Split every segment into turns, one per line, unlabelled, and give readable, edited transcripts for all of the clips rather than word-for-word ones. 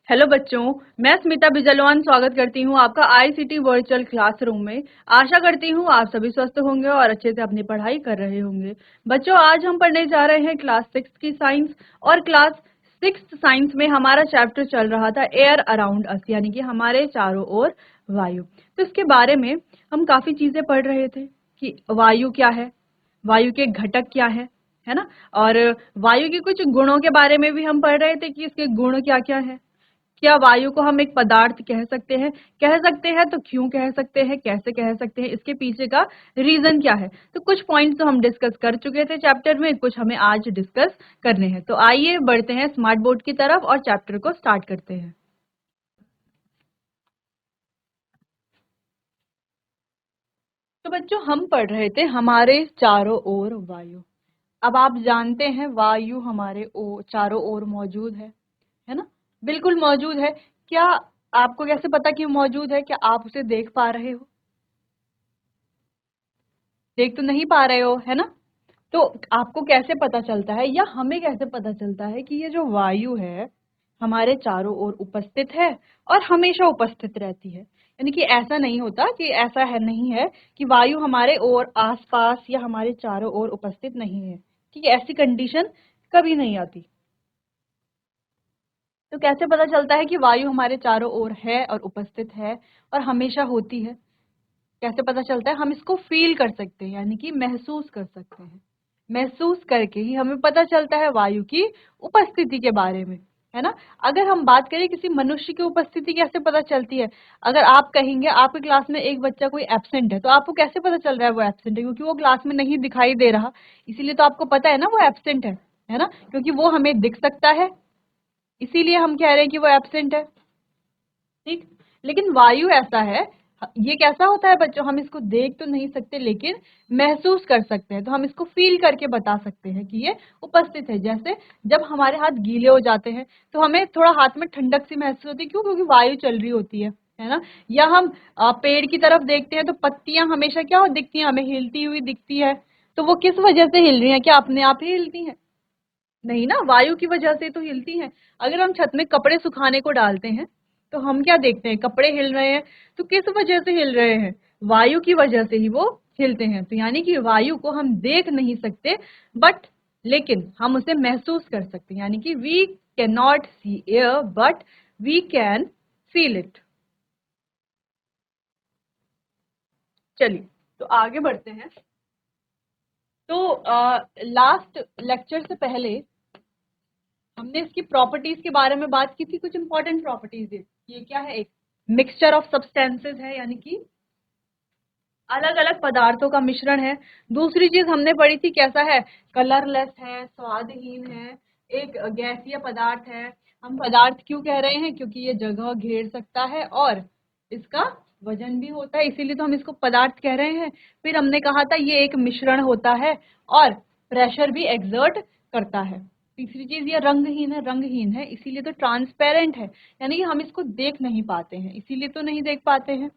Hello बच्चों, मैं स्मिता बिजलवान स्वागत करती हूँ आपका आईसीटी वर्चुअल क्लासरूम में। आशा करती हूँ आप सभी स्वस्थ होंगे और अच्छे से अपनी पढ़ाई कर रहे होंगे। बच्चों, आज हम पढ़ने जा रहे हैं क्लास 6 की साइंस। और क्लास 6 साइंस में हमारा चैप्टर चल रहा था एयर अराउंड अस, यानी कि हमारे चारों ओर वायु। तो इसके बारे में हम काफी चीजें पढ़ रहे थे कि वायु क्या है, वायु के घटक क्या है ना। और वायु के कुछ गुणों के बारे में भी हम पढ़ रहे थे कि इसके गुण क्या क्या है। क्या वायु को हम एक पदार्थ कह सकते हैं तो क्यों कह सकते हैं, कैसे कह सकते हैं, इसके पीछे का रीजन क्या है। तो कुछ पॉइंट्स तो हम डिस्कस कर चुके थे चैप्टर में, कुछ हमें आज डिस्कस करने हैं। तो आइए बढ़ते हैं स्मार्ट बोर्ड की तरफ और चैप्टर को स्टार्ट करते हैं। तो बच्चों, हम पढ़ रहे थे हमारे चारों ओर वायु। अब आप जानते हैं वायु हमारे चारों ओर मौजूद है ना। बिल्कुल मौजूद है। क्या आपको कैसे पता कि मौजूद है? क्या आप उसे देख पा रहे हो? देख तो नहीं पा रहे हो, है ना। तो आपको कैसे पता चलता है या हमें कैसे पता चलता है कि ये जो वायु है हमारे चारों ओर उपस्थित है और हमेशा उपस्थित रहती है। यानी कि ऐसा नहीं होता कि ऐसा है नहीं है कि वायु हमारे ओर आसपास या हमारे चारों ओर उपस्थित नहीं है। ठीक है, ऐसी कंडीशन कभी नहीं आती। तो कैसे पता चलता है कि वायु हमारे चारों ओर है और उपस्थित है और हमेशा होती है? कैसे पता चलता है? हम इसको फील कर सकते हैं, यानी कि महसूस कर सकते हैं। महसूस करके ही हमें पता चलता है वायु की उपस्थिति के बारे में, है ना। अगर हम बात करें किसी मनुष्य की उपस्थिति कैसे पता चलती है, अगर आप कहेंगे आपकी क्लास में एक बच्चा कोई एब्सेंट है, तो आपको कैसे पता चल रहा है वो एब्सेंट है? क्योंकि वो क्लास में नहीं दिखाई दे रहा, इसीलिए तो आपको पता है ना वो एब्सेंट है ना, क्योंकि वो हमें दिख सकता है, इसीलिए हम कह रहे हैं कि वो एब्सेंट है। ठीक। लेकिन वायु ऐसा है, ये कैसा होता है बच्चों, हम इसको देख तो नहीं सकते लेकिन महसूस कर सकते हैं। तो हम इसको फील करके बता सकते हैं कि ये उपस्थित है। जैसे जब हमारे हाथ गीले हो जाते हैं तो हमें थोड़ा हाथ में ठंडक सी महसूस होती है, क्यों? क्योंकि वायु चल रही होती है ना। या हम पेड़ की तरफ देखते हैं तो पत्तियां हमेशा क्या हो दिखती हैं, हमें हिलती हुई दिखती है। तो वो किस वजह से हिल रही है? क्या अपने आप ही हिलती हैं? नहीं ना, वायु की वजह से तो हिलती हैं। अगर हम छत में कपड़े सुखाने को डालते हैं तो हम क्या देखते हैं? कपड़े हिल रहे हैं। तो किस वजह से हिल रहे हैं? वायु की वजह से ही वो हिलते हैं। तो यानी कि वायु को हम देख नहीं सकते, बट लेकिन हम उसे महसूस कर सकते हैं। यानी कि we can not see air but we can feel it. चलिए, तो आगे बढ़ते हैं। तो लास्ट लेक्चर से पहले हमने इसकी प्रॉपर्टीज के बारे में बात की थी। कुछ इंपॉर्टेंट प्रॉपर्टीज है। ये क्या है? एक मिक्सचर ऑफ सब्सटेंसेस है, यानी कि अलग अलग पदार्थों का मिश्रण है। दूसरी चीज हमने पढ़ी थी कैसा है? कलरलेस है, स्वादहीन है, एक गैसीय पदार्थ है। हम पदार्थ क्यों कह रहे हैं? क्योंकि ये जगह घेर सकता है और इसका वजन भी होता है, इसीलिए तो हम इसको पदार्थ कह रहे हैं। फिर हमने कहा था ये एक मिश्रण होता है और प्रेशर भी एक्सर्ट करता है। तीसरी चीज ये रंगहीन है इसीलिए तो ट्रांसपेरेंट है, यानी कि हम इसको देख नहीं पाते हैं, इसीलिए तो नहीं देख पाते हैं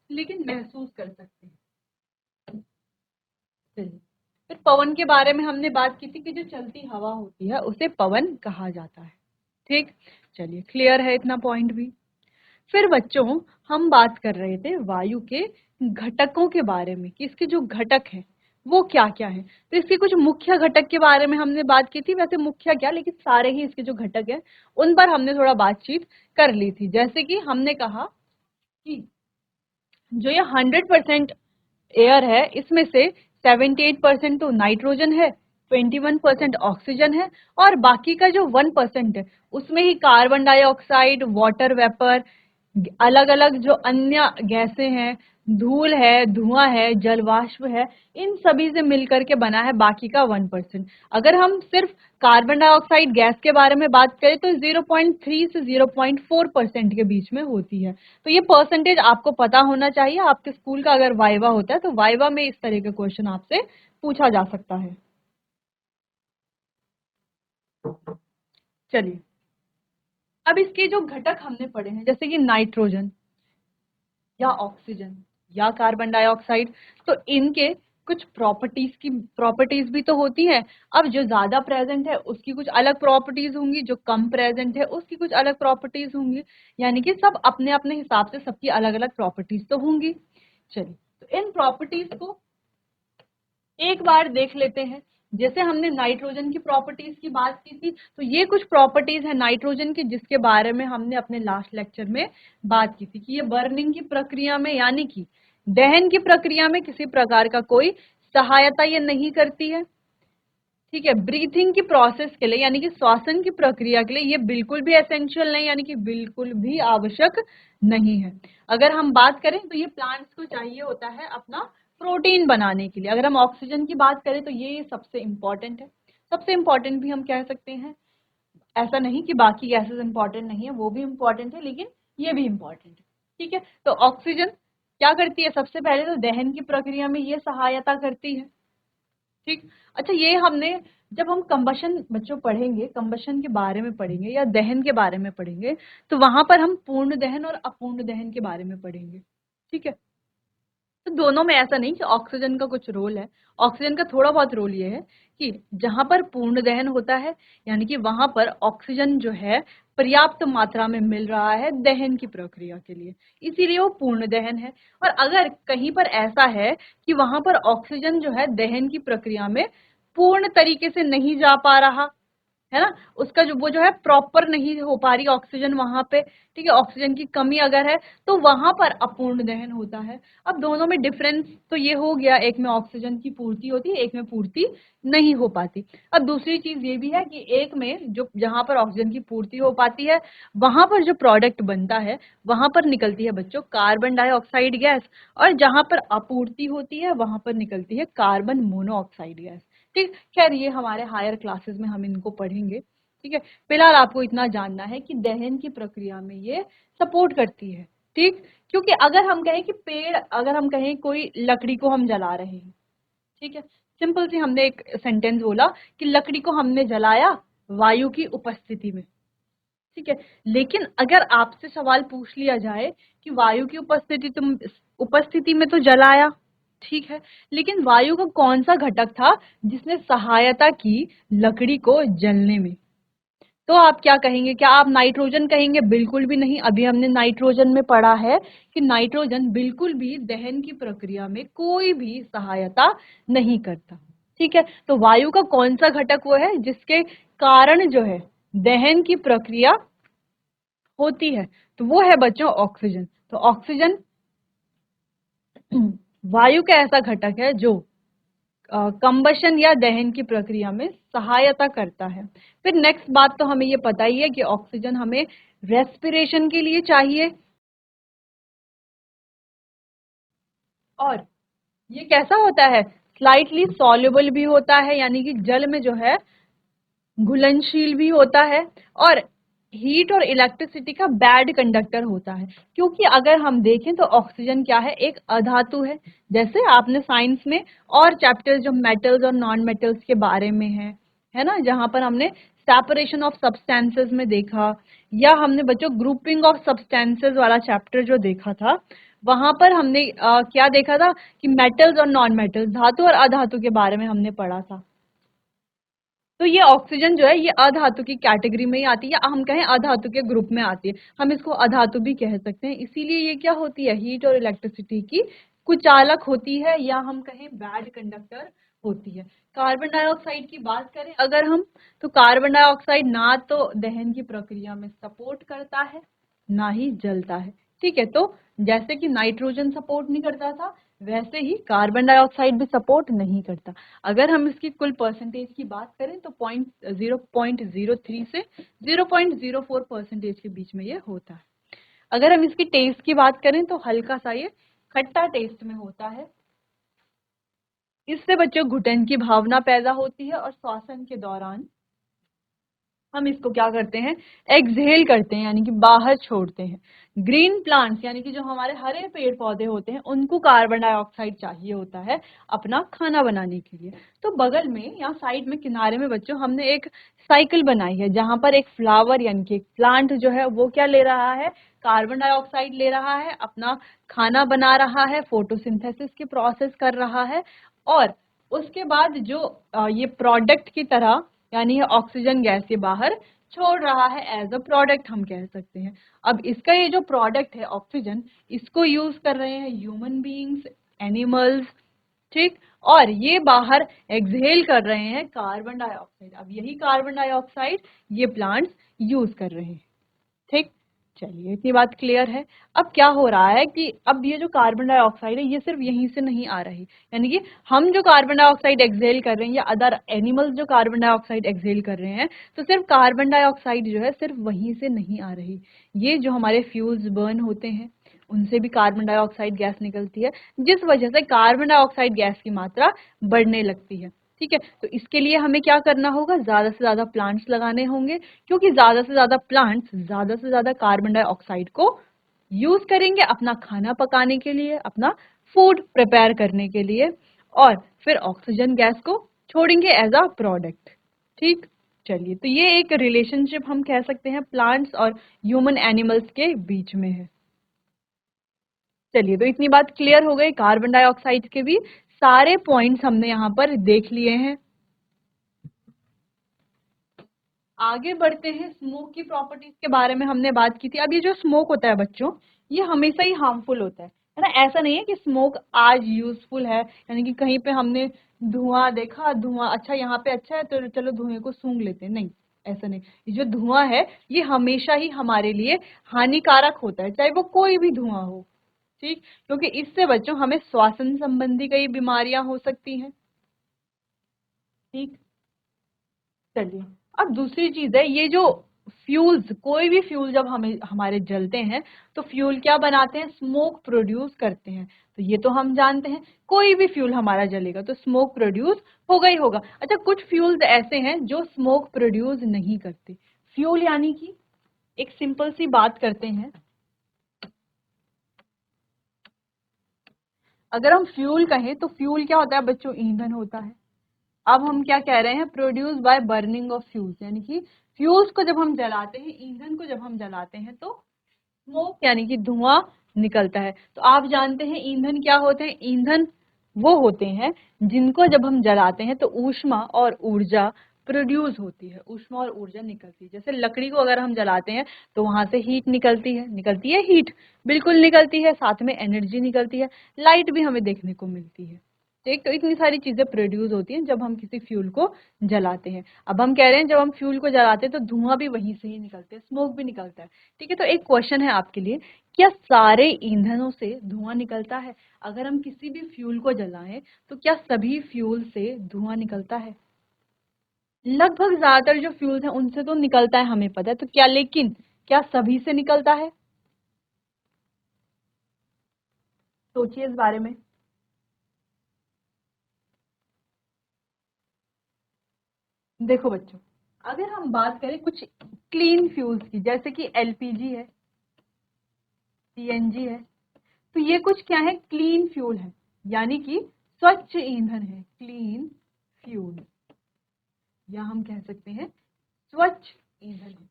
लेकिन महसूस कर सकते हैं। चलिए, फिर पवन के बारे में हमने बात की थी कि जो चलती हवा होती है उसे पवन कहा जाता है। ठीक। चलिए, क्लियर है इतना पॉइंट भी। फिर बच्चों, हम बात कर रहे थे वायु के घटकों के बारे में कि इसके जो घटक हैं वो क्या क्या है। तो इसके कुछ मुख्य घटक के बारे में हमने बात की थी। वैसे मुख्य क्या, लेकिन सारे ही इसके जो घटक हैं उन पर हमने थोड़ा बातचीत कर ली थी। जैसे कि हमने कहा कि जो ये 100% एयर है इसमें से 78% तो नाइट्रोजन है, 21% ऑक्सीजन है और बाकी का जो 1% है उसमें ही कार्बन डाइऑक्साइड, वाटर वेपर, अलग अलग जो अन्य गैसें हैं, धूल है, धुआं है, जलवाष्प है, इन सभी से मिलकर के बना है बाकी का 1%। अगर हम सिर्फ कार्बन डाइऑक्साइड गैस के बारे में बात करें तो 0.3 से 0.4% के बीच में होती है। तो ये परसेंटेज आपको पता होना चाहिए। आपके स्कूल का अगर वाइवा होता है तो वाइवा में इस तरह के क्वेश्चन आपसे पूछा जा सकता है। चलिए, अब इसके जो घटक हमने पढ़े हैं जैसे कि नाइट्रोजन या ऑक्सीजन या कार्बन डाइऑक्साइड, तो इनके कुछ प्रॉपर्टीज भी तो होती है। अब जो ज्यादा प्रेजेंट है उसकी कुछ अलग प्रॉपर्टीज होंगी, जो कम प्रेजेंट है उसकी कुछ अलग प्रॉपर्टीज होंगी, यानी कि सब अपने अपने हिसाब से सबकी अलग अलग प्रॉपर्टीज तो होंगी। चलिए, तो इन प्रॉपर्टीज को एक बार देख लेते हैं। जैसे हमने नाइट्रोजन की प्रॉपर्टीज की बात की थी, तो ये कुछ प्रॉपर्टीज है नाइट्रोजन की जिसके बारे में हमने अपने लास्ट लेक्चर में बात की थी कि ये बर्निंग की प्रक्रिया में यानी कि दहन की प्रक्रिया में किसी प्रकार का कोई सहायता ये नहीं करती है। ठीक है, ब्रीथिंग की प्रोसेस के लिए यानी कि श्वसन की प्रक्रिया के लिए ये बिल्कुल भी एसेंशियल नहीं, यानी कि बिल्कुल भी आवश्यक नहीं है। अगर हम बात करें तो ये प्लांट्स को चाहिए होता है अपना प्रोटीन बनाने के लिए। अगर हम ऑक्सीजन की बात करें तो ये सबसे इंपॉर्टेंट है, सबसे इंपॉर्टेंट भी हम कह सकते हैं। ऐसा नहीं कि बाकी गैसेस इंपॉर्टेंट नहीं है, वो भी इंपॉर्टेंट है, लेकिन ये भी इंपॉर्टेंट है। ठीक है, तो ऑक्सीजन क्या करती है, सबसे पहले तो दहन की प्रक्रिया में ये सहायता करती है। ठीक, अच्छा, ये हमने जब हम कंबशन बच्चों पढ़ेंगे, कंबशन के बारे में पढ़ेंगे या दहन के बारे में पढ़ेंगे, तो वहां पर हम पूर्ण दहन और अपूर्ण दहन के बारे में पढ़ेंगे। ठीक है, तो दोनों में ऐसा नहीं कि ऑक्सीजन का कुछ रोल है। ऑक्सीजन का थोड़ा बहुत रोल ये है कि जहां पर पूर्ण दहन होता है यानी कि वहां पर ऑक्सीजन जो है पर्याप्त मात्रा में मिल रहा है दहन की प्रक्रिया के लिए, इसीलिए वो पूर्ण दहन है। और अगर कहीं पर ऐसा है कि वहां पर ऑक्सीजन जो है दहन की प्रक्रिया में पूर्ण तरीके से नहीं जा पा रहा है ना, उसका जो वो जो है प्रॉपर नहीं हो पा रही ऑक्सीजन वहां पे, ठीक है, ऑक्सीजन की कमी अगर है तो वहां पर अपूर्ण दहन होता है। अब दोनों में डिफरेंस तो ये हो गया, एक में ऑक्सीजन की पूर्ति होती है, एक में पूर्ति नहीं हो पाती। अब दूसरी चीज ये भी है कि एक में जो जहां पर ऑक्सीजन की पूर्ति हो पाती है वहां पर जो प्रोडक्ट बनता है वहां पर निकलती है बच्चों कार्बन डाइऑक्साइड गैस, और जहां पर आपूर्ति होती है वहां पर निकलती है कार्बन मोनोऑक्साइड गैस। ठीक, खैर ये हमारे हायर क्लासेस में हम इनको पढ़ेंगे। ठीक है, फिलहाल आपको इतना जानना है कि दहन की प्रक्रिया में ये सपोर्ट करती है। ठीक, क्योंकि अगर हम कहें कि पेड़, अगर हम कहें कोई लकड़ी को हम जला रहे हैं, ठीक है, सिंपल सी हमने एक सेंटेंस बोला कि लकड़ी को हमने जलाया वायु की उपस्थिति में। ठीक है, लेकिन अगर आपसे सवाल पूछ लिया जाए कि वायु की उपस्थिति में तो जलाया, ठीक है, लेकिन वायु का कौन सा घटक था जिसने सहायता की लकड़ी को जलने में, तो आप क्या कहेंगे, क्या आप नाइट्रोजन कहेंगे? बिल्कुल भी नहीं। अभी हमने नाइट्रोजन में पढ़ा है कि नाइट्रोजन बिल्कुल भी दहन की प्रक्रिया में कोई भी सहायता नहीं करता। ठीक है, तो वायु का कौन सा घटक वो है जिसके कारण जो है दहन की प्रक्रिया होती है, तो वो है बच्चों ऑक्सीजन। तो ऑक्सीजन वायु का ऐसा घटक है जो कंबशन या दहन की प्रक्रिया में सहायता करता है। फिर नेक्स्ट बात तो हमें ये पता ही है कि ऑक्सीजन हमें रेस्पिरेशन के लिए चाहिए, और ये कैसा होता है, स्लाइटली सॉल्युबल भी होता है, यानी कि जल में जो है घुलनशील भी होता है, और हीट और इलेक्ट्रिसिटी का बैड कंडक्टर होता है। क्योंकि अगर हम देखें तो ऑक्सीजन क्या है, एक अधातु है। जैसे आपने साइंस में और चैप्टर्स जो मेटल्स और नॉन मेटल्स के बारे में है ना, जहां पर हमने सेपरेशन ऑफ सब्सटेंसेस में देखा, या हमने बच्चों ग्रुपिंग ऑफ सब्सटेंसेस वाला चैप्टर जो देखा था, वहां पर हमने क्या देखा था कि मेटल्स और नॉन मेटल्स, धातु और अधातु के बारे में हमने पढ़ा था। तो ये ऑक्सीजन जो है ये अधातु की कैटेगरी में ही आती है, या हम कहें अधातु के ग्रुप में आती है, हम इसको अधातु भी कह सकते हैं। इसीलिए ये क्या होती है, हीट और इलेक्ट्रिसिटी की कुचालक होती है, या हम कहें बैड कंडक्टर होती है। कार्बन डाइऑक्साइड की बात करें अगर हम, तो कार्बन डाइऑक्साइड ना तो दहन की प्रक्रिया में सपोर्ट करता है ना ही जलता है। ठीक है, तो जैसे कि नाइट्रोजन सपोर्ट नहीं करता था, वैसे ही कार्बन डाइऑक्साइड भी सपोर्ट नहीं करता। अगर हम इसकी कुल परसेंटेज की बात करें तो 0.03 से 0.04% के बीच में ये होता है। अगर हम इसकी टेस्ट की बात करें तो हल्का सा ये खट्टा टेस्ट में होता है। इससे बच्चों घुटन की भावना पैदा होती है, और श्वसन के दौरान हम इसको क्या करते हैं, एक्सहेल करते हैं, यानी कि बाहर छोड़ते हैं। ग्रीन प्लांट्स यानी कि जो हमारे हरे पेड़ पौधे होते हैं उनको कार्बन डाइऑक्साइड चाहिए होता है अपना खाना बनाने के लिए। तो बगल में या साइड में किनारे में बच्चों हमने एक साइकिल बनाई है, जहां पर एक फ्लावर यानी कि एक प्लांट जो है वो क्या ले रहा है, कार्बन डाइऑक्साइड ले रहा है, अपना खाना बना रहा है, फोटोसिंथेसिस की प्रोसेस कर रहा है, और उसके बाद जो ये प्रोडक्ट की तरह यानी ये ऑक्सीजन गैस ये बाहर छोड़ रहा है, एज अ प्रोडक्ट हम कह सकते हैं। अब इसका ये जो प्रोडक्ट है ऑक्सीजन, इसको यूज कर रहे हैं ह्यूमन बीइंग्स, एनिमल्स, ठीक, और ये बाहर एक्सहेल कर रहे हैं कार्बन डाइऑक्साइड। अब यही कार्बन डाइऑक्साइड ये प्लांट्स यूज कर रहे हैं, ठीक। चलिए, इतनी बात क्लियर है। अब क्या हो रहा है कि अब ये जो कार्बन डाइऑक्साइड है ये सिर्फ यहीं से नहीं आ रही, यानी कि हम जो कार्बन डाइऑक्साइड एक्सहेल कर रहे हैं या अदर एनिमल्स जो कार्बन डाइऑक्साइड एक्सहेल कर रहे हैं, तो सिर्फ कार्बन डाइऑक्साइड जो है सिर्फ वहीं से नहीं आ रही। ये जो हमारे फ्यूल्स बर्न होते हैं उनसे भी कार्बन डाइऑक्साइड गैस निकलती है, जिस वजह से कार्बन डाइऑक्साइड गैस की मात्रा बढ़ने लगती है, ठीक है। तो इसके लिए हमें क्या करना होगा, ज्यादा से ज्यादा प्लांट्स लगाने होंगे, क्योंकि ज्यादा से ज्यादा प्लांट्स ज्यादा से ज्यादा कार्बन डाइऑक्साइड को यूज करेंगे अपना खाना पकाने के लिए, अपना फूड प्रिपेयर करने के लिए, और फिर ऑक्सीजन गैस को छोड़ेंगे एज अ प्रोडक्ट, ठीक। चलिए, तो ये एक रिलेशनशिप हम कह सकते हैं प्लांट्स और ह्यूमन एनिमल्स के बीच में है। चलिए, तो इतनी बात क्लियर हो गई, कार्बन डाइऑक्साइड के भी सारे पॉइंट्स हमने यहाँ पर देख लिए हैं। आगे बढ़ते हैं, स्मोक की प्रॉपर्टीज के बारे में हमने बात की थी। अब ये जो स्मोक होता है बच्चों, ये हमेशा ही हार्मफुल होता है ना। ऐसा नहीं है कि स्मोक आज यूजफुल है, यानी कि कहीं पे हमने धुआं देखा, धुआं अच्छा यहाँ पे अच्छा है तो चलो धुएं को सूंघ लेते हैं, नहीं, ऐसा नहीं। ये जो धुआं है ये हमेशा ही हमारे लिए हानिकारक होता है, चाहे वो कोई भी धुआं हो, ठीक, क्योंकि इससे बच्चों हमें श्वसन संबंधी कई बीमारियां हो सकती हैं, ठीक। चलिए, अब दूसरी चीज है, ये जो फ्यूल्स, कोई भी फ्यूल जब हमें हमारे जलते हैं तो फ्यूल क्या बनाते हैं, स्मोक प्रोड्यूस करते हैं। तो ये तो हम जानते हैं, कोई भी फ्यूल हमारा जलेगा तो स्मोक प्रोड्यूस होगा ही होगा। अच्छा, कुछ फ्यूल्स ऐसे हैं जो स्मोक प्रोड्यूस नहीं करते। फ्यूल यानी कि एक सिंपल सी बात करते हैं, अगर हम फ्यूल कहें तो फ्यूल क्या होता है बच्चों, ईंधन होता है। अब हम क्या कह रहे हैं, produce by burning of fuels, यानी कि फ्यूल्स को जब हम जलाते हैं, ईंधन को जब हम जलाते हैं तो स्मोक यानी कि धुआं निकलता है। तो आप जानते हैं ईंधन क्या होते हैं, ईंधन वो होते हैं जिनको जब हम जलाते हैं तो ऊष्मा और ऊर्जा प्रोड्यूस होती है, ऊष्मा और ऊर्जा निकलती है। जैसे लकड़ी को अगर हम जलाते हैं तो वहां से हीट निकलती है हीट, बिल्कुल निकलती है, साथ में एनर्जी निकलती है, लाइट भी हमें देखने को मिलती है, ठीक। तो इतनी सारी चीजें प्रोड्यूस होती हैं जब हम किसी फ्यूल को जलाते हैं। अब हम कह रहे हैं जब हम फ्यूल को जलाते हैं तो धुआं भी वहीं से ही निकलते हैं, स्मोक भी निकलता है, ठीक है। तो एक क्वेश्चन है आपके लिए, क्या सारे ईंधनों से धुआं निकलता है? अगर हम किसी भी फ्यूल को जलाएं तो क्या सभी फ्यूल से धुआं निकलता है? लगभग ज्यादातर जो फ्यूल्स हैं उनसे तो निकलता है, हमें पता है, तो क्या, लेकिन क्या सभी से निकलता है? सोचिए इस बारे में। देखो बच्चों, अगर हम बात करें कुछ क्लीन फ्यूल्स की, जैसे कि एलपीजी है, सीएनजी है, तो ये कुछ क्या है, क्लीन फ्यूल है, यानी कि स्वच्छ ईंधन है, क्लीन फ्यूल, या हम कह सकते हैं स्वच्छ ईंधन है,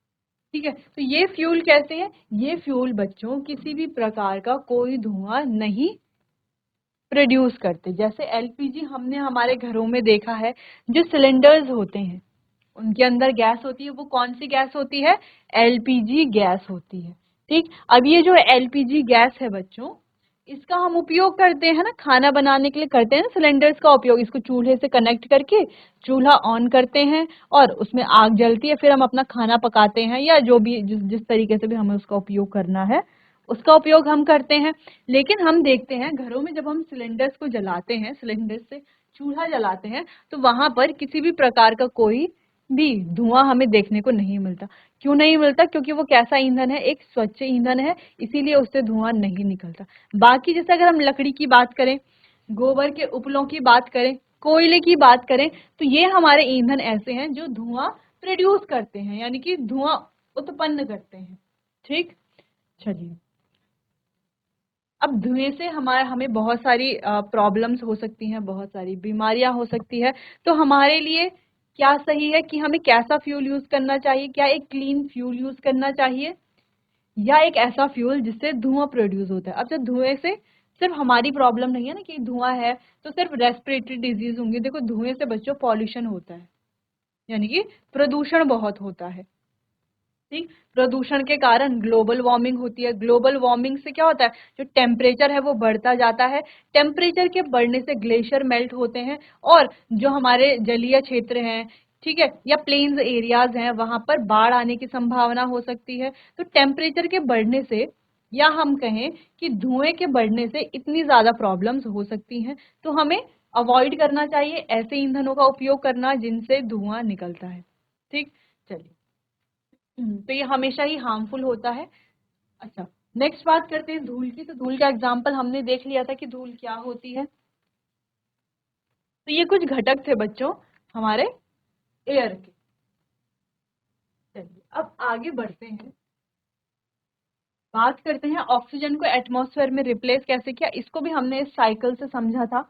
ठीक है। तो ये फ्यूल कैसे है, ये फ्यूल बच्चों किसी भी प्रकार का कोई धुआं नहीं प्रोड्यूस करते। जैसे एलपीजी हमने हमारे घरों में देखा है, जो सिलेंडर्स होते हैं उनके अंदर गैस होती है, वो कौन सी गैस होती है, एलपीजी गैस होती है, ठीक। अब ये जो एलपीजी गैस है बच्चों, इसका हम उपयोग करते हैं ना, खाना बनाने के लिए करते हैं ना सिलेंडर्स का उपयोग, इसको चूल्हे से कनेक्ट करके चूल्हा ऑन करते हैं और उसमें आग जलती है, फिर हम अपना खाना पकाते हैं, या जो भी जिस तरीके से भी हमें उसका उपयोग करना है उसका उपयोग हम करते हैं। लेकिन हम देखते हैं घरों में जब हम सिलेंडर्स को जलाते हैं, सिलेंडर से चूल्हा जलाते हैं, तो वहां पर किसी भी प्रकार का कोई भी धुआं हमें देखने को नहीं मिलता। क्यों नहीं मिलता, क्योंकि वो कैसा ईंधन है, एक स्वच्छ ईंधन है, इसीलिए उससे धुआं नहीं निकलता। बाकी जैसे अगर हम लकड़ी की बात करें, गोबर के उपलों की बात करें, कोयले की बात करें, तो ये हमारे ईंधन ऐसे हैं जो धुआं प्रोड्यूस करते हैं, यानी कि धुआं उत्पन्न करते हैं, ठीक। चलिए, अब धुएं से हमें बहुत सारी प्रॉब्लम्स हो सकती हैं, बहुत सारी बीमारियां हो सकती है। तो हमारे लिए क्या सही है कि हमें कैसा फ्यूल यूज करना चाहिए, क्या एक क्लीन फ्यूल यूज करना चाहिए या एक ऐसा फ्यूल जिससे धुआं प्रोड्यूस होता है? अब जब धुएं से सिर्फ हमारी प्रॉब्लम नहीं है ना कि धुआं है तो सिर्फ रेस्पिरेटरी डिजीज होंगे। देखो धुएं से बच्चों पॉल्यूशन होता है, यानी कि प्रदूषण बहुत होता है। ठीक, प्रदूषण के कारण ग्लोबल वार्मिंग होती है। ग्लोबल वार्मिंग से क्या होता है, जो टेम्परेचर है वो बढ़ता जाता है। टेम्परेचर के बढ़ने से ग्लेशियर मेल्ट होते हैं और जो हमारे जलीय क्षेत्र हैं, ठीक है, या प्लेन्स एरियाज हैं, वहां पर बाढ़ आने की संभावना हो सकती है। तो टेम्परेचर के बढ़ने से, या हम कहें कि धुएं के बढ़ने से इतनी ज्यादा प्रॉब्लम्स हो सकती हैं, तो हमें अवॉइड करना चाहिए ऐसे ईंधनों का उपयोग करना जिनसे धुआं निकलता है। ठीक, चलिए। तो ये हमेशा ही हार्मफुल होता है। अच्छा, नेक्स्ट बात करते हैं धूल की। तो धूल का एग्जाम्पल हमने देख लिया था कि धूल क्या होती है। तो ये कुछ घटक थे बच्चों हमारे एयर के। चलिए अब आगे बढ़ते हैं, बात करते हैं ऑक्सीजन को एटमॉस्फेयर में रिप्लेस कैसे किया। इसको भी हमने इस साइकिल से समझा था।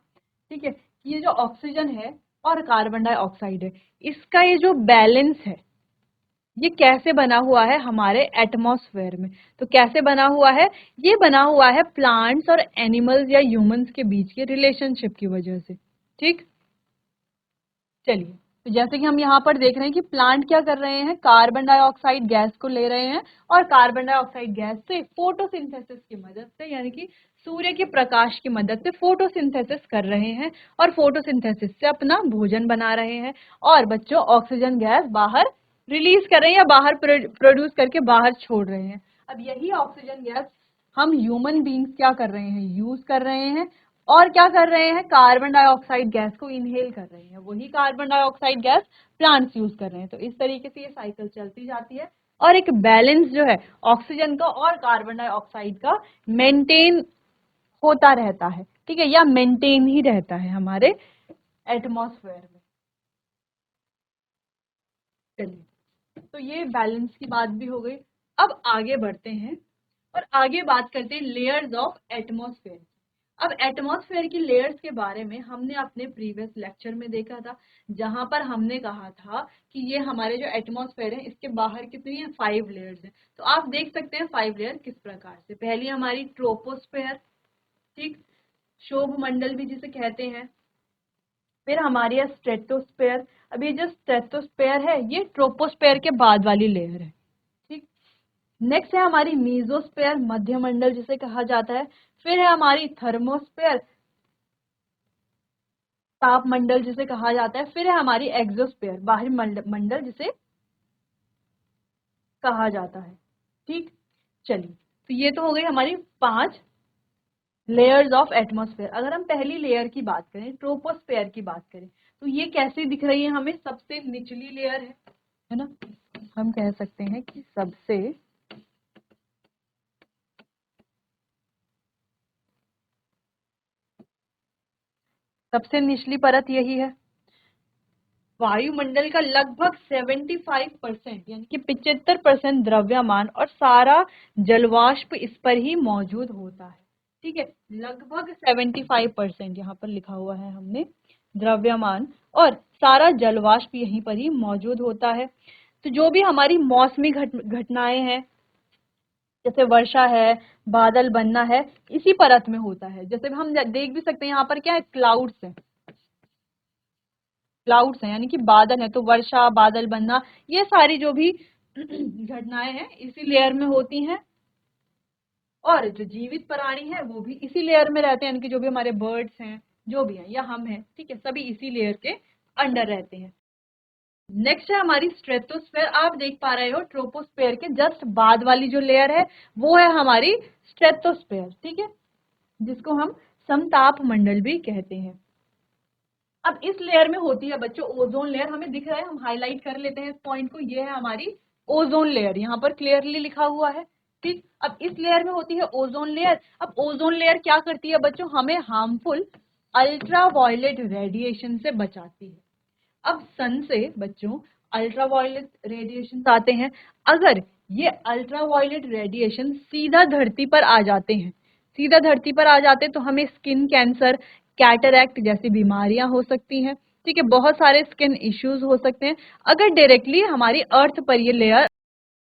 ठीक है, कि ये जो ऑक्सीजन है और कार्बन डाइऑक्साइड है, इसका ये जो बैलेंस है ये कैसे बना हुआ है हमारे एटमॉस्फेयर में। तो कैसे बना हुआ है, ये बना हुआ है प्लांट्स और एनिमल्स या ह्यूमंस के बीच के रिलेशनशिप की वजह से। ठीक, चलिए। तो जैसे कि हम यहाँ पर देख रहे हैं कि प्लांट क्या कर रहे हैं, कार्बन डाइऑक्साइड गैस को ले रहे हैं और कार्बन डाइऑक्साइड गैस से फोटोसिंथेसिस की मदद से, यानी कि सूर्य के प्रकाश की मदद से फोटोसिंथेसिस कर रहे हैं और फोटोसिंथेसिस से अपना भोजन बना रहे हैं। और बच्चों ऑक्सीजन गैस बाहर रिलीज कर रहे हैं या बाहर प्रोड्यूस करके बाहर छोड़ रहे हैं। अब यही ऑक्सीजन गैस हम ह्यूमन बींग्स क्या कर रहे हैं, यूज कर रहे हैं और क्या कर रहे हैं, कार्बन डाइऑक्साइड गैस को इनहेल कर रहे हैं। वही carbon dioxide gas plants use कर रहे हैं। तो इस तरीके से ये साइकिल चलती जाती है और एक बैलेंस जो है ऑक्सीजन का और कार्बन डाइऑक्साइड का मेंटेन होता रहता है। ठीक है, या मेंटेन ही रहता है हमारे एटमॉस्फेयर में। चलिए, तो ये बैलेंस की बात भी हो गई। अब आगे बढ़ते हैं और आगे बात करते हैं लेयर्स ऑफ एटमॉस्फेयर। अब एटमॉस्फेयर की लेयर्स के बारे में हमने अपने प्रीवियस लेक्चर में देखा था, जहां पर हमने कहा था कि ये हमारे जो एटमॉस्फेयर है इसके बाहर कितनी है, 5 लेयर्स है। तो आप देख सकते हैं 5 लेयर किस प्रकार से। पहली हमारी ट्रोपोस्फेयर, ठीक, शोभ मंडल भी जिसे कहते हैं। फिर हमारी है स्ट्रेटोस्फेयर। अब ये जो स्ट्रेटोस्फेयर है ये ट्रोपोस्फेयर के बाद वाली लेयर है। ठीक, नेक्स्ट है हमारी मीजोस्फेयर, मध्यमंडल जिसे कहा जाता है। फिर है हमारी थर्मोस्फेयर, तापमंडल जिसे कहा जाता है। फिर है हमारी एक्सोस्फेयर, बाहरी मंडल जिसे कहा जाता है। ठीक, चलिए। तो ये तो हो गई हमारी 5 लेयर्स ऑफ एटमॉस्फेयर। अगर हम पहली लेयर की बात करें, ट्रोपोस्फेयर की बात करें, तो ये कैसी दिख रही है हमें, सबसे निचली लेयर है ना। हम कह सकते हैं कि सबसे निचली परत यही है। वायुमंडल का लगभग 75% यानी कि 75% द्रव्यमान और सारा जलवाष्प इस पर ही मौजूद होता है। ठीक है, लगभग 75% यहाँ पर लिखा हुआ है हमने, द्रव्यमान और सारा जलवाष्प यहीं पर ही मौजूद होता है। तो जो भी हमारी मौसमी घटनाएं हैं, जैसे वर्षा है, बादल बनना है, इसी परत में होता है। जैसे हम देख भी सकते हैं यहाँ पर क्या है, क्लाउड्स है, क्लाउड्स हैं यानी कि बादल है। तो वर्षा, बादल बनना, ये सारी जो भी घटनाएं हैं इसी लेयर में होती हैं। और जो जीवित प्राणी है वो भी इसी लेयर में रहते हैं, यानी कि जो भी हमारे बर्ड्स हैं, जो भी हैं, या हम हैं, ठीक है, सभी इसी लेयर के अंडर रहते हैं। नेक्स्ट है हमारी स्ट्रेटोस्फेयर। आप देख पा रहे हो ट्रोपोस्फेयर के जस्ट बाद वाली जो लेयर है वो है हमारी स्ट्रेटोस्फेयर। ठीक है, जिसको हम समताप मंडल भी कहते हैं। अब इस लेयर में होती है बच्चों ओजोन लेयर। हमें दिख रहा है, हम हाईलाइट कर लेते हैं इस पॉइंट को, ये है हमारी ओजोन लेयर, यहाँ पर क्लियरली लिखा हुआ है। ठीक, अब इस लेयर में होती है ओजोन लेयर। अब ओजोन लेयर क्या करती है बच्चों, हमें हार्मफुल अल्ट्रावायलेट रेडिएशन से बचाती है। अब सन से बच्चों अल्ट्रावायलेट रेडिएशन आते हैं। अगर ये अल्ट्रावायलेट रेडिएशन सीधा धरती पर आ जाते हैं, सीधा धरती पर आ जाते हैं, तो हमें स्किन कैंसर, कैटरैक्ट जैसी बीमारियां हो सकती हैं। ठीक है, बहुत सारे स्किन इश्यूज हो सकते हैं अगर डायरेक्टली हमारी अर्थ पर ये लेयर,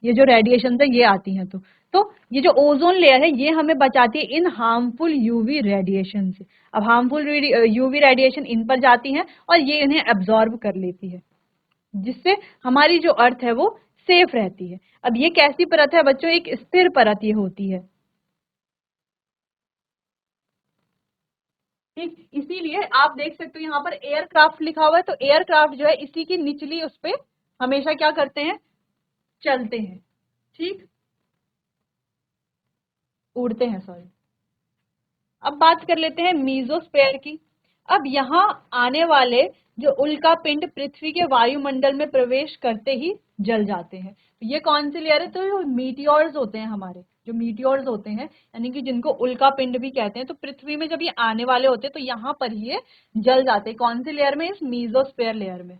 ये जो रेडिएशन है ये आती हैं। तो तो ये जो ओजोन लेयर है ये हमें बचाती है इन हार्मफुल यूवी रेडिएशन से। अब हार्मफुल यूवी रेडिएशन इन पर जाती है और ये इन्हें एब्जॉर्ब कर लेती है, जिससे हमारी जो अर्थ है वो सेफ रहती है। अब ये कैसी परत है बच्चों? एक स्थिर परत ये होती है, ठीक। इसीलिए आप देख सकते हो यहाँ पर एयरक्राफ्ट लिखा हुआ है, तो एयरक्राफ्ट जो है इसी की निचली उस पे हमेशा क्या करते हैं? चलते हैं, ठीक, उड़ते हैं, सॉरी। अब बात कर लेते हैं मीजोस्फेयर की। अब यहाँ आने वाले जो उल्का पिंड पृथ्वी के वायुमंडल में प्रवेश करते ही जल जाते हैं। तो ये कौन सी लेयर है? तो जो मीटियोर्स होते हैं हमारे, जो मीटियोर्स होते हैं यानी कि जिनको उल्का पिंड भी कहते हैं, तो पृथ्वी में जब ये आने वाले होते हैं तो यहाँ पर ही ये जल जाते हैं। कौन सी लेयर में? इस मीजोस्फेयर लेयर में।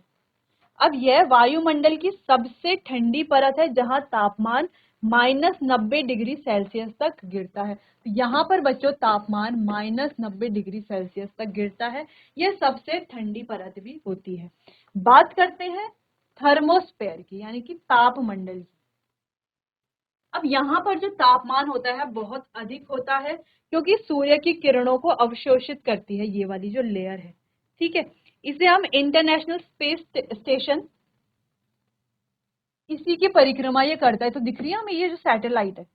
अब यह वायुमंडल की सबसे ठंडी परत है जहां तापमान -90 डिग्री सेल्सियस तक गिरता है। तो यहाँ पर बच्चों तापमान -90 डिग्री सेल्सियस तक गिरता है। यह सबसे ठंडी परत भी होती है। बात करते हैं थर्मोस्फेयर की, यानी कि तापमंडल की। अब यहाँ पर जो तापमान होता है बहुत अधिक होता है, क्योंकि सूर्य की किरणों को अवशोषित करती है ये वाली जो लेयर है, ठीक है। इसे हम इंटरनेशनल स्पेस स्टेशन, इसी की परिक्रमा ये करता है। तो दिख रही है हमें ये जो सैटेलाइट है।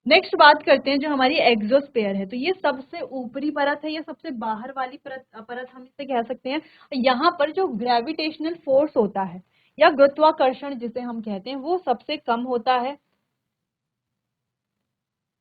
नेक्स्ट बात करते हैं जो हमारी एग्जोस्फेयर है। तो ये सबसे ऊपरी परत है, ये सबसे बाहर वाली परत हम इसे कह सकते हैं। यहाँ पर जो ग्रेविटेशनल फोर्स होता है या गुरुत्वाकर्षण जिसे हम कहते हैं वो सबसे कम होता है।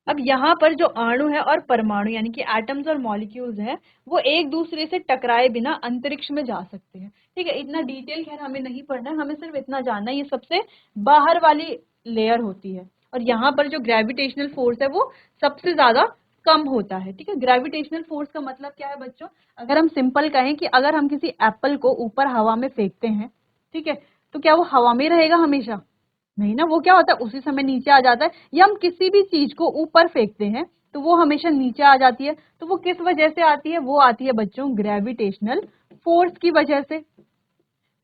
अब यहाँ पर जो अणु है और परमाणु यानी कि एटम्स और मॉलिक्यूल्स हैं वो एक दूसरे से टकराए बिना अंतरिक्ष में जा सकते हैं, ठीक है। इतना डिटेल खैर हमें नहीं पढ़ना है, हमें सिर्फ इतना जानना है ये सबसे बाहर वाली लेयर होती है। और यहाँ पर जो ग्रेविटेशनल फोर्स है वो सबसे ज्यादा कम होता है, ठीक है। ग्रेविटेशनल फोर्स का मतलब क्या है बच्चों? अगर हम सिंपल कहें कि अगर हम किसी एप्पल को ऊपर हवा में फेंकते हैं, ठीक है, तो क्या वो हवा में रहेगा हमेशा? नहीं ना, वो क्या होता है उसी समय नीचे आ जाता है। या हम किसी भी चीज को ऊपर फेंकते हैं तो वो हमेशा नीचे आ जाती है। तो वो किस वजह से आती है? वो आती है बच्चों ग्रेविटेशनल फोर्स की वजह से।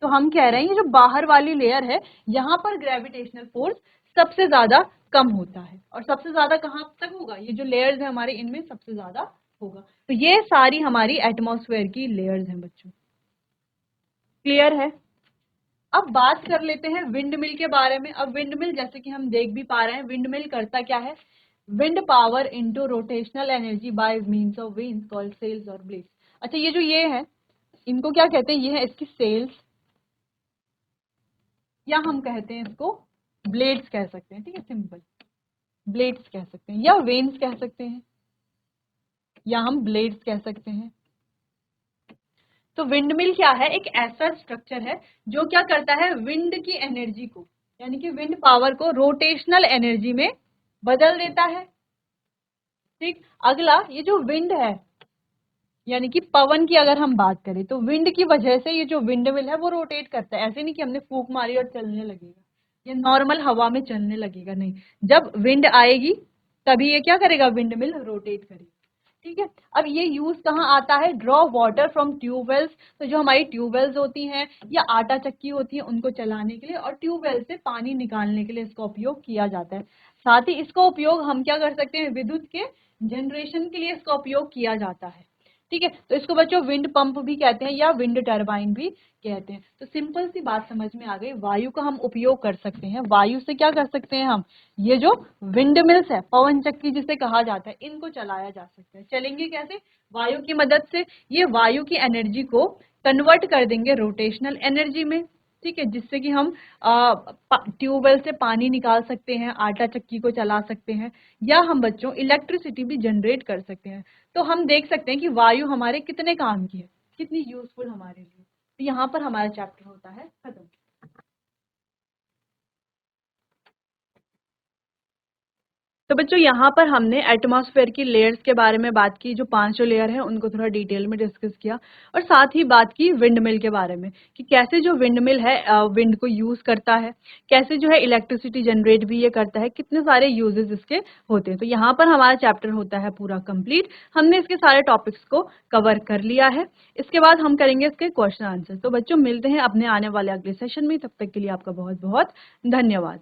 तो हम कह रहे हैं ये जो बाहर वाली लेयर है यहाँ पर ग्रेविटेशनल फोर्स सबसे ज्यादा कम होता है। और सबसे ज्यादा कहाँ तक होगा? ये जो लेयर्स है हमारे इनमें सबसे ज्यादा होगा। तो ये सारी हमारी एटमॉस्फेयर की लेयर्स हैं बच्चों, क्लियर है। अब बात कर लेते हैं विंड मिल के बारे में। अब विंड मिल जैसे कि हम देख भी पा रहे हैं, विंड मिल करता क्या है? Wind power into rotational energy by means of vanes called sails और ब्लेड्स। अच्छा, ये जो ये है इनको क्या कहते हैं? ये है इसकी सेल्स, या हम कहते हैं इसको ब्लेड्स कह सकते हैं, ठीक है, सिंपल ब्लेड्स कह सकते हैं, या वेन्स कह सकते हैं, या हम ब्लेड्स कह सकते हैं। तो विंडमिल क्या है? एक ऐसा स्ट्रक्चर है जो क्या करता है? विंड की एनर्जी को यानी कि विंड पावर को रोटेशनल एनर्जी में बदल देता है, ठीक। अगला ये जो विंड है यानी कि पवन की अगर हम बात करें तो विंड की वजह से ये जो विंड मिल है वो रोटेट करता है। ऐसे नहीं कि हमने फूंक मारी और चलने लगेगा, ये नॉर्मल हवा में चलने लगेगा, नहीं। जब विंड आएगी तभी ये क्या करेगा? विंड मिल रोटेट करेगा, ठीक है। अब ये यूज कहाँ आता है? Draw water from tube wells. तो जो हमारी ट्यूबवेल्स होती हैं या आटा चक्की होती है उनको चलाने के लिए और ट्यूबवेल से पानी निकालने के लिए इसका उपयोग किया जाता है। साथ ही इसका उपयोग हम क्या कर सकते हैं? विद्युत के जनरेशन के लिए इसका उपयोग किया जाता है, ठीक है। तो इसको बच्चों विंड पंप भी कहते हैं या विंड टरबाइन भी कहते हैं। तो सिंपल सी बात समझ में आ गई, वायु का हम उपयोग कर सकते हैं। वायु से क्या कर सकते हैं हम? ये जो विंड मिल्स है, पवन चक्की जिसे कहा जाता है, इनको चलाया जा सकता है। चलेंगे कैसे? वायु की मदद से। ये वायु की एनर्जी को कन्वर्ट कर देंगे रोटेशनल एनर्जी में, ठीक है, जिससे कि हम ट्यूबवेल से पानी निकाल सकते हैं, आटा चक्की को चला सकते हैं, या हम बच्चों इलेक्ट्रिसिटी भी जनरेट कर सकते हैं। तो हम देख सकते हैं कि वायु हमारे कितने काम की है, कितनी यूजफुल हमारे लिए। तो यहाँ पर हमारा चैप्टर होता है खत्म। तो बच्चों यहाँ पर हमने एटमॉस्फेयर की लेयर्स के बारे में बात की, जो 5 लेयर हैं उनको थोड़ा डिटेल में डिस्कस किया, और साथ ही बात की विंड मिल के बारे में कि कैसे जो विंड मिल है विंड को यूज करता है, कैसे जो है इलेक्ट्रिसिटी जनरेट भी ये करता है, कितने सारे यूजेस इसके होते हैं। तो यहाँ पर हमारा चैप्टर होता है पूरा कंप्लीट। हमने इसके सारे टॉपिक्स को कवर कर लिया है। इसके बाद हम करेंगे इसके क्वेश्चन आंसर। तो बच्चों मिलते हैं अपने आने वाले अगले सेशन में, तब तक के लिए आपका बहुत बहुत धन्यवाद।